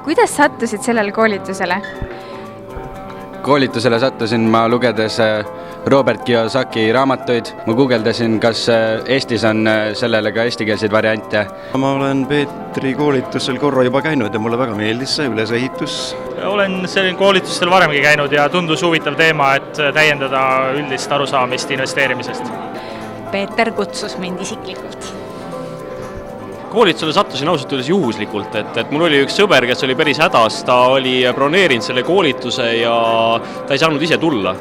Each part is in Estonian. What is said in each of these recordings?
Kuidas sattusid sellele koolitusele? Koolitusele sattusin ma lugedes Robert Kiyosaki raamatuid. Ma guugeldasin, kas Eestis on sellele ka eestikeelseid variante. Ma olen Peetri koolitusel korra juba käinud ja mulle väga meeldis see ülesehitus. Olen selline koolitustel varemgi käinud ja tundus huvitav teema, et täiendada üldist arusaamist investeerimisest. Peeter kutsus mind isiklikult. Koolitusele sattusin ausalt öeldes juhuslikult, et mul oli üks sõber, kes oli päris hädas, ta oli broneerinud selle koolituse ja ta ei saanud ise tulla.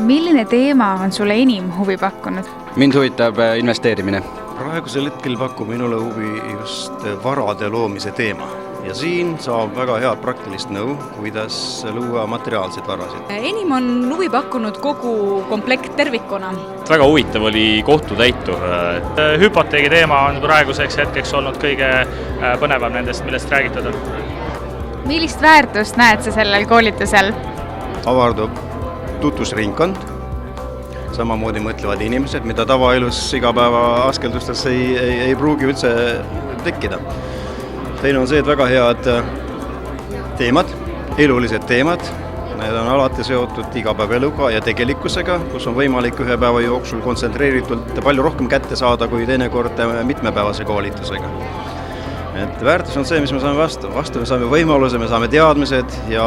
Milline teema on sulle enim huvi pakkunud? Mind huvitab investeerimine. Praegusel hetkel pakub minule huvi just varade loomise teema. Ja siin saab väga head praktilist nõu, kuidas luua materiaalseid varasid. Enim on huvi pakkunud kogu komplekt tervikuna. Väga huvitav oli kohtutäitur. Hüpoteegi teema on praeguseks hetkeks olnud kõige põnevam nendest, millest räägitud on. Millist väärtust näed sa sellel koolitusel? Avardub tutvusringkond, samamoodi mõtlevad inimesed, mida tavaelus igapäeva askeldustes ei pruugi üldse tekkida. Teine on see, et väga head teemad, elulised teemad, need on alati seotud igapäevaeluga ja tegelikkusega, kus on võimalik ühe päeva jooksul kontsentreeritult palju rohkem kätte saada kui teinekord mitmepäevase koolitusega. Et väärtus on see, mis me saame vastu. Vastu me saame võimaluse, me saame teadmised ja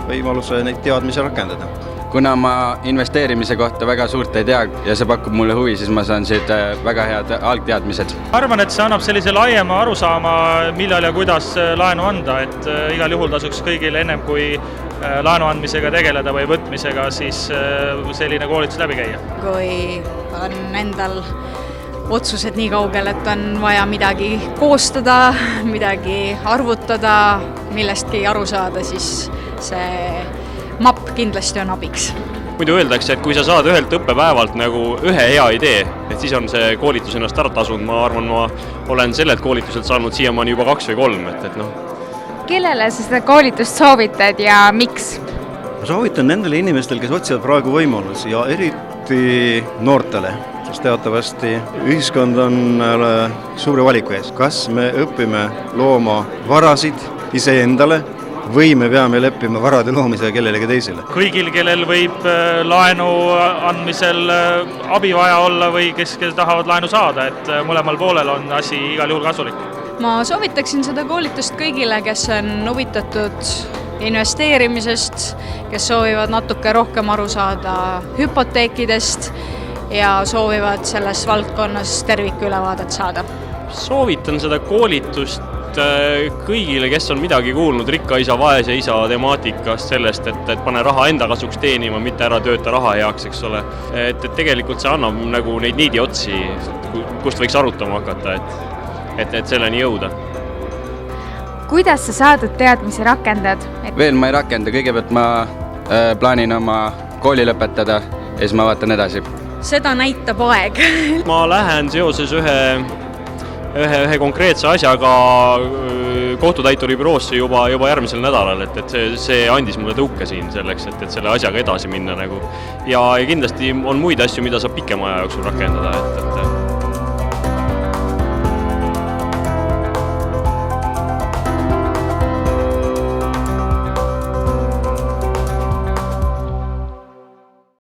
võimaluse neid teadmisi rakendada. Kuna ma investeerimise kohta väga suurt ei tea ja see pakub mulle huvi, siis ma saan siit väga head algteadmised. Arvan, et see annab sellise laiema arusaama, millal ja kuidas laenu anda, et igal juhul tasuks kõigil ennem kui laenu andmisega tegeleda või võtmisega, siis selline koolitus läbi käia. Kui on endal otsused nii kaugel, et on vaja midagi koostada, midagi arvutada, millestki aru saada, siis see mapp kindlasti on abiks. Muidu öeldakse, et kui sa saad ühelt õppepäevalt nagu ühe hea idee, et siis on see koolitus ennast ära tasunud. Ma arvan, ma olen sellelt koolituselt saanud siiamaani juba 2 või 3. Kellele sa seda koolitust soovitad ja miks? Ma soovitan nendele inimestel, kes otsivad praegu võimalusi ja eriti noortele, sest teatavasti ühiskond on suure valiku ees. Kas me õpime looma varasid iseendale või me peame leppima varade loomisega kellelegi teisele? Kõigil, kellel võib laenu andmisel abi vaja olla või kes tahavad laenu saada, et mõlemal poolel on asi igal juhul kasulik. Ma soovitaksin seda koolitust kõigile, kes on huvitatud investeerimisest, kes soovivad natuke rohkem aru saada hüpoteekidest ja soovivad selles valdkonnas tervikülevaadet saada. Soovitan seda koolitust kõigile, kes on midagi kuulnud rikka isa, vaese isa temaatikast sellest, et pane raha enda kasuks teenima, mitte ära tööta raha heaks, eks ole. Et tegelikult see annab nagu neid niidiotsi, kust võiks arutama hakata, et selleni jõuda. Kuidas sa saadud teadmisi rakendad? Veel ma ei rakenda, kõigepealt ma plaanin oma kooli lõpetada ja siis ma vaatan edasi. Seda näitab aeg. Ma lähen seoses ühe konkreetse asjaga kohtutäituri büroosse juba järgmisel nädalal, et see andis mulle tõuke siin selleks, et selle asjaga edasi minna. Ja kindlasti on muid asju, mida saab pikema aja jooksul rakendada.